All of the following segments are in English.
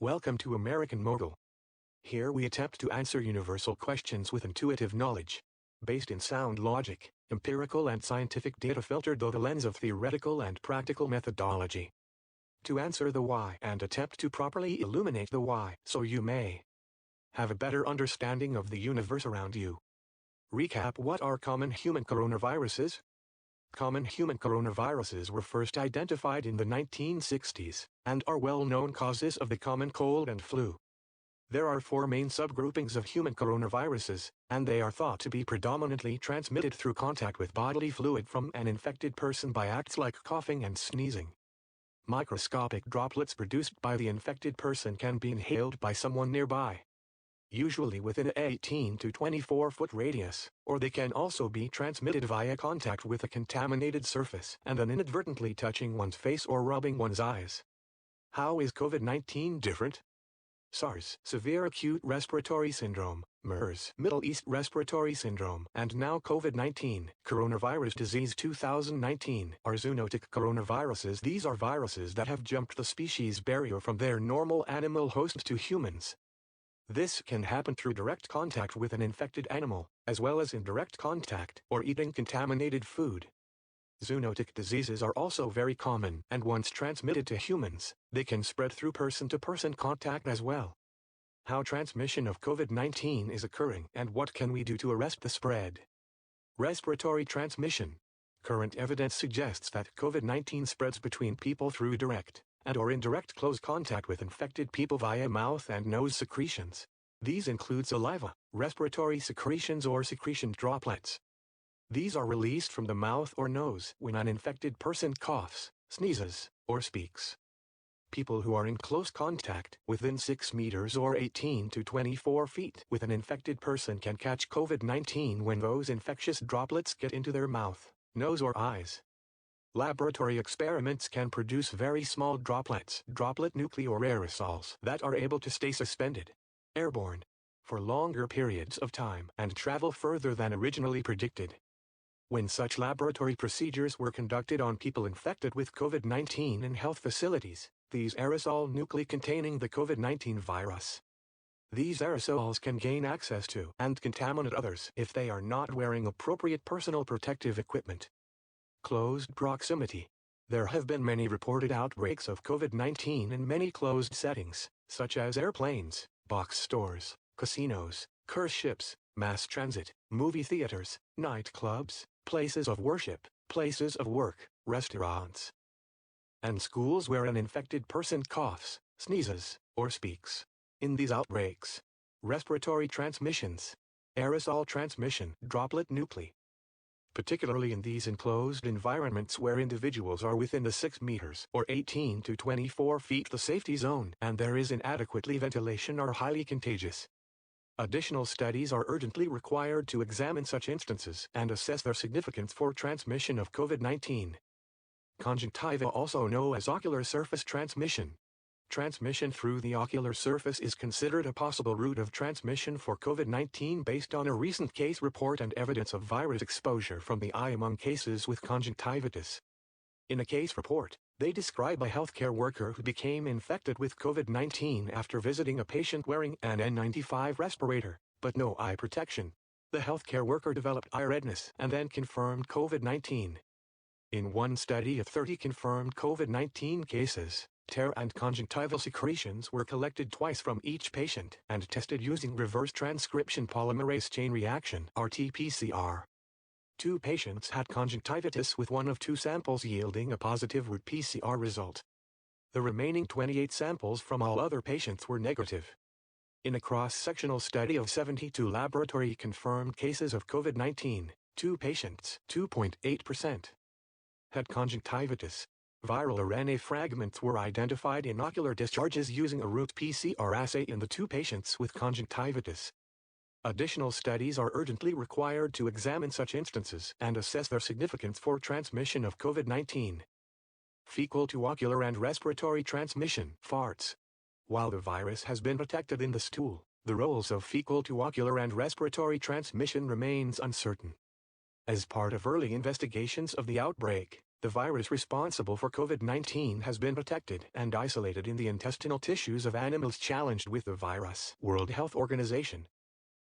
Welcome to American Mogul. Here we attempt to answer universal questions with intuitive knowledge, based in sound logic, empirical and scientific data filtered through the lens of theoretical and practical methodology. To answer the why and attempt to properly illuminate the why so you may have a better understanding of the universe around you. Recap: what are common human coronaviruses? Common human coronaviruses were first identified in the 1960s, and are well-known causes of the common cold and flu. There are four main subgroupings of human coronaviruses, and they are thought to be predominantly transmitted through contact with bodily fluid from an infected person by acts like coughing and sneezing. Microscopic droplets produced by the infected person can be inhaled by someone nearby, usually within an 18 to 24-foot radius, or they can also be transmitted via contact with a contaminated surface and then inadvertently touching one's face or rubbing one's eyes. How is COVID-19 different? SARS, Severe Acute Respiratory Syndrome, MERS, Middle East Respiratory Syndrome, and now COVID-19, Coronavirus Disease 2019, are zoonotic coronaviruses. These are viruses that have jumped the species barrier from their normal animal host to humans. This can happen through direct contact with an infected animal, as well as indirect contact or eating contaminated food. Zoonotic diseases are also very common, and once transmitted to humans, they can spread through person-to-person contact as well. How transmission of COVID-19 is occurring and what can we do to arrest the spread? Respiratory transmission. Current evidence suggests that COVID-19 spreads between people through direct and/or indirect close contact with infected people via mouth and nose secretions. These include saliva, respiratory secretions or secretion droplets. These are released from the mouth or nose when an infected person coughs, sneezes, or speaks. People who are in close contact within 6 meters or 18 to 24 feet with an infected person can catch COVID-19 when those infectious droplets get into their mouth, nose or eyes. Laboratory experiments can produce very small droplets, droplet nuclei or aerosols, that are able to stay suspended, airborne, for longer periods of time and travel further than originally predicted. When such laboratory procedures were conducted on people infected with COVID-19 in health facilities, these aerosol nuclei containing the COVID-19 virus. These aerosols can gain access to and contaminate others if they are not wearing appropriate personal protective equipment. Closed proximity. There have been many reported outbreaks of COVID-19 in many closed settings, such as airplanes, box stores, casinos, cruise ships, mass transit, movie theaters, nightclubs, places of worship, places of work, restaurants, and schools where an infected person coughs, sneezes, or speaks. In these outbreaks, respiratory transmissions, aerosol transmission, droplet nuclei, particularly in these enclosed environments where individuals are within the 6 meters or 18 to 24 feet the safety zone and there is inadequately ventilation, are highly contagious. Additional studies are urgently required to examine such instances and assess their significance for transmission of COVID-19. Conjunctiva, also known as ocular surface transmission. Transmission through the ocular surface is considered a possible route of transmission for COVID-19 based on a recent case report and evidence of virus exposure from the eye among cases with conjunctivitis. In a case report, they describe a healthcare worker who became infected with COVID-19 after visiting a patient wearing an N95 respirator, but no eye protection. The healthcare worker developed eye redness and then confirmed COVID-19. In one study of 30 confirmed COVID-19 cases, tear and conjunctival secretions were collected twice from each patient and tested using reverse transcription polymerase chain reaction (RT-PCR). 2 patients had conjunctivitis with one of 2 samples yielding a positive RT-PCR result. The remaining 28 samples from all other patients were negative. In a cross-sectional study of 72 laboratory-confirmed cases of COVID-19, 2 patients, 2.8%, had conjunctivitis. Viral RNA fragments were identified in ocular discharges using a RT-PCR assay in the 2 patients with conjunctivitis. Additional studies are urgently required to examine such instances and assess their significance for transmission of COVID-19. Fecal to ocular and respiratory transmission, FARTS. While the virus has been detected in the stool, the roles of fecal to ocular and respiratory transmission remains uncertain. As part of early investigations of the outbreak, The virus responsible for COVID-19 has been detected and isolated in the intestinal tissues of animals challenged with the virus. World Health Organization.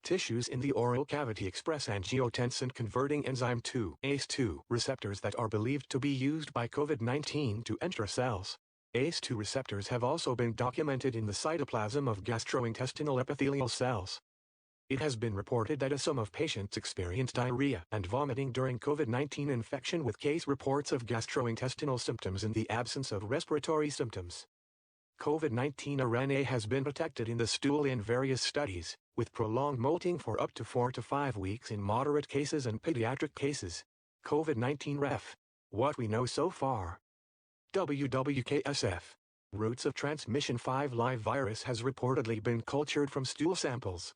Tissues in the oral cavity express angiotensin-converting enzyme 2 ACE2 receptors that are believed to be used by COVID-19 to enter cells. ACE2 receptors have also been documented in the cytoplasm of gastrointestinal epithelial cells. It has been reported that some of patients experienced diarrhea and vomiting during COVID-19 infection, with case reports of gastrointestinal symptoms in the absence of respiratory symptoms. COVID-19 RNA has been detected in the stool in various studies, with prolonged molting for up to 4 to 5 weeks in moderate cases and pediatric cases. COVID-19 ref. What we know so far. WWKSF. Routes of transmission. 5 live virus has reportedly been cultured from stool samples.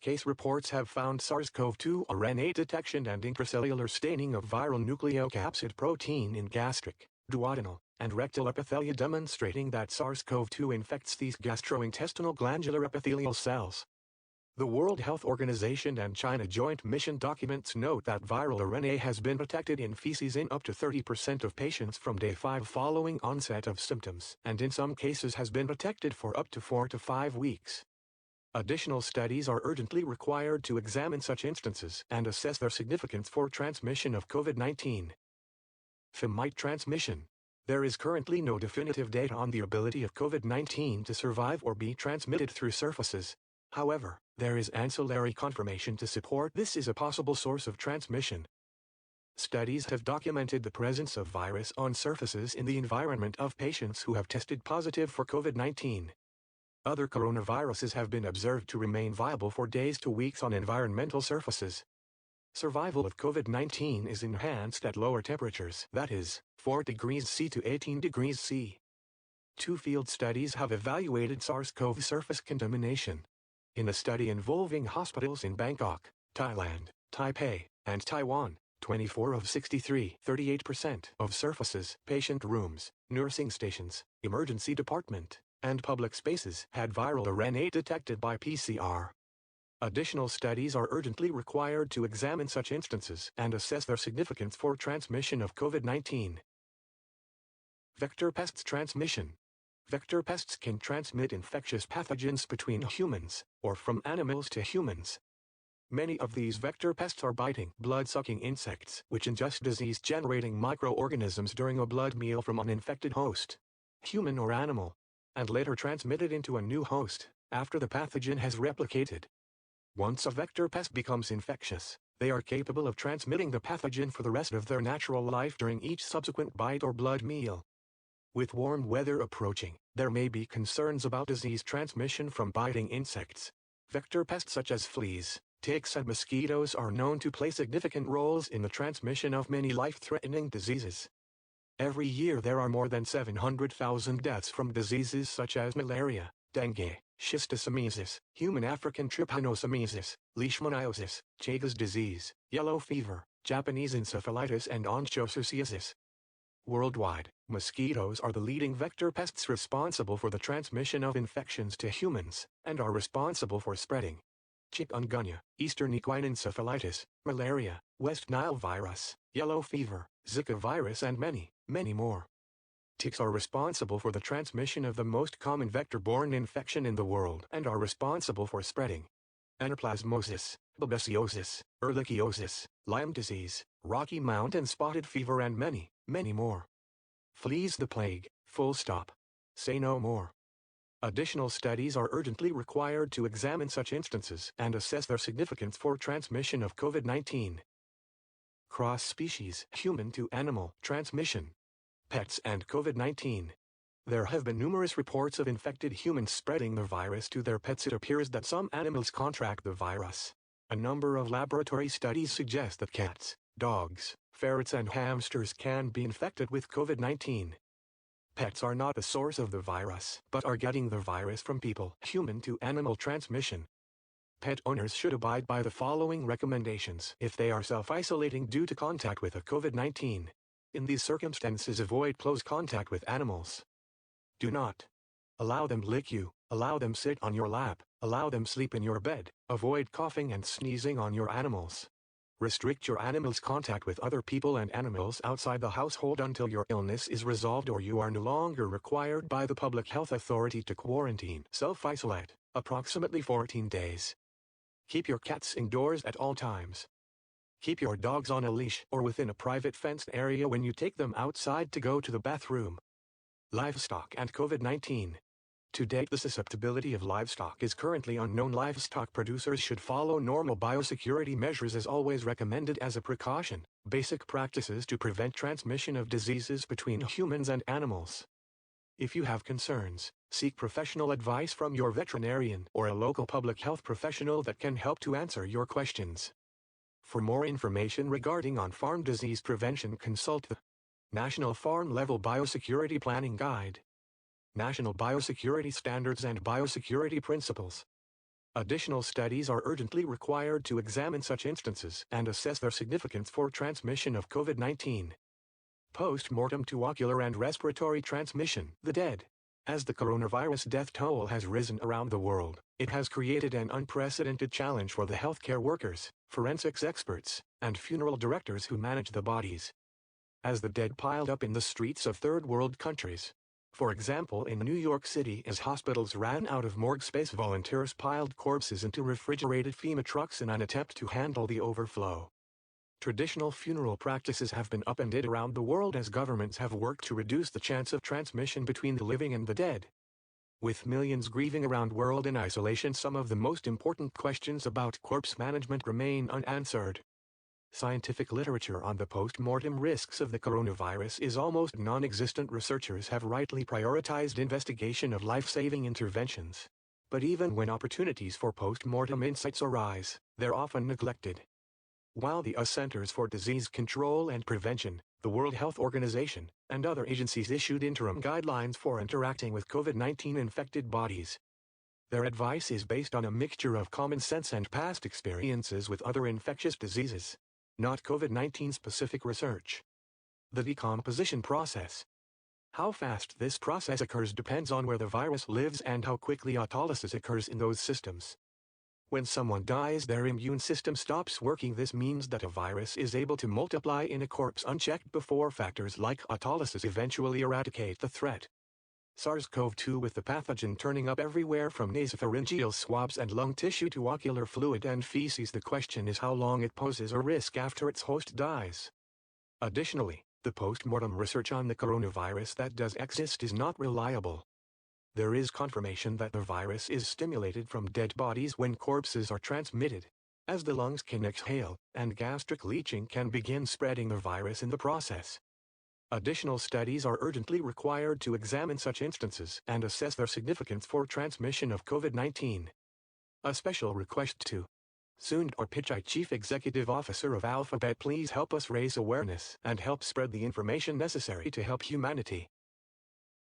Case reports have found SARS-CoV-2 RNA detection and intracellular staining of viral nucleocapsid protein in gastric, duodenal, and rectal epithelia, demonstrating that SARS-CoV-2 infects these gastrointestinal glandular epithelial cells. The World Health Organization and China Joint Mission documents note that viral RNA has been detected in feces in up to 30% of patients from day 5 following onset of symptoms, and in some cases has been detected for up to 4 to 5 weeks. Additional studies are urgently required to examine such instances and assess their significance for transmission of COVID-19. Fimite transmission. There is currently no definitive data on the ability of COVID-19 to survive or be transmitted through surfaces. However, there is ancillary confirmation to support this is a possible source of transmission. Studies have documented the presence of virus on surfaces in the environment of patients who have tested positive for COVID-19. Other coronaviruses have been observed to remain viable for days to weeks on environmental surfaces. Survival of COVID-19 is enhanced at lower temperatures, that is, 4 degrees C to 18 degrees C. 2 field studies have evaluated SARS-CoV surface contamination. In a study involving hospitals in Bangkok, Thailand, Taipei, and Taiwan, 24 of 63, 38% of surfaces, patient rooms, nursing stations, emergency department, and public spaces had viral RNA detected by PCR. Additional studies are urgently required to examine such instances and assess their significance for transmission of COVID-19. Vector pests transmission. Vector pests can transmit infectious pathogens between humans, or from animals to humans. Many of these vector pests are biting, blood-sucking insects which ingest disease-generating microorganisms during a blood meal from an infected host, human or animal, and later transmitted into a new host after the pathogen has replicated. Once a vector pest becomes infectious, they are capable of transmitting the pathogen for the rest of their natural life during each subsequent bite or blood meal. With warm weather approaching, there may be concerns about disease transmission from biting insects. Vector pests such as fleas, ticks, and mosquitoes are known to play significant roles in the transmission of many life-threatening diseases. Every year there are more than 700,000 deaths from diseases such as malaria, dengue, schistosomiasis, human African trypanosomiasis, leishmaniasis, Chagas disease, yellow fever, Japanese encephalitis, and onchocerciasis. Worldwide, mosquitoes are the leading vector pests responsible for the transmission of infections to humans, and are responsible for spreading chikungunya, Eastern equine encephalitis, malaria, West Nile virus, yellow fever, Zika virus, and many more. Ticks are responsible for the transmission of the most common vector-borne infection in the world and are responsible for spreading anaplasmosis, babesiosis, ehrlichiosis, Lyme disease, Rocky Mountain spotted fever, and many more. Fleas the plague, full stop. Say no more. Additional studies are urgently required to examine such instances and assess their significance for transmission of COVID-19. Cross-species, human to animal transmission. Pets and COVID-19. There have been numerous reports of infected humans spreading the virus to their pets. It appears that some animals contract the virus. A number of laboratory studies suggest that cats, dogs, ferrets, and hamsters can be infected with COVID-19. Pets are not the source of the virus, but are getting the virus from people. Human to animal transmission. Pet owners should abide by the following recommendations if they are self-isolating due to contact with a COVID-19. In these circumstances, avoid close contact with animals. Do not allow them lick you, allow them sit on your lap, allow them sleep in your bed, avoid coughing and sneezing on your animals. Restrict your animal's contact with other people and animals outside the household until your illness is resolved or you are no longer required by the public health authority to quarantine. Self-isolate, approximately 14 days. Keep your cats indoors at all times. Keep your dogs on a leash or within a private fenced area when you take them outside to go to the bathroom. Livestock and COVID-19. To date, the susceptibility of livestock is currently unknown. Livestock producers should follow normal biosecurity measures as always recommended as a precaution, basic practices to prevent transmission of diseases between humans and animals. If you have concerns, seek professional advice from your veterinarian or a local public health professional that can help to answer your questions. For more information regarding on-farm disease prevention, consult the National Farm Level Biosecurity Planning Guide. National Biosecurity Standards and Biosecurity Principles. Additional studies are urgently required to examine such instances and assess their significance for transmission of COVID-19. Post-mortem to ocular and respiratory transmission. The dead. As the coronavirus death toll has risen around the world, it has created an unprecedented challenge for the healthcare workers, forensics experts, and funeral directors who manage the bodies. As the dead piled up in the streets of third-world countries, for example in New York City, as hospitals ran out of morgue space, volunteers piled corpses into refrigerated FEMA trucks in an attempt to handle the overflow. Traditional funeral practices have been upended around the world as governments have worked to reduce the chance of transmission between the living and the dead. With millions grieving around the world in isolation, some of the most important questions about corpse management remain unanswered. Scientific literature on the post-mortem risks of the coronavirus is almost non-existent. Researchers have rightly prioritized investigation of life-saving interventions. But even when opportunities for post-mortem insights arise, they're often neglected. While the US Centers for Disease Control and Prevention, the World Health Organization, and other agencies issued interim guidelines for interacting with COVID-19 infected bodies, their advice is based on a mixture of common sense and past experiences with other infectious diseases, not COVID-19 specific research. The decomposition process. How fast this process occurs depends on where the virus lives and how quickly autolysis occurs in those systems. When someone dies, their immune system stops working. This means that a virus is able to multiply in a corpse unchecked before factors like autolysis eventually eradicate the threat. SARS-CoV-2, with the pathogen turning up everywhere from nasopharyngeal swabs and lung tissue to ocular fluid and feces. The question is how long it poses a risk after its host dies. Additionally, the post-mortem research on the coronavirus that does exist is not reliable. There is confirmation that the virus is stimulated from dead bodies when corpses are transmitted, as the lungs can exhale, and gastric leaching can begin spreading the virus in the process. Additional studies are urgently required to examine such instances and assess their significance for transmission of COVID-19. A special request to Sundar Pichai, Chief Executive Officer of Alphabet. Please help us raise awareness and help spread the information necessary to help humanity.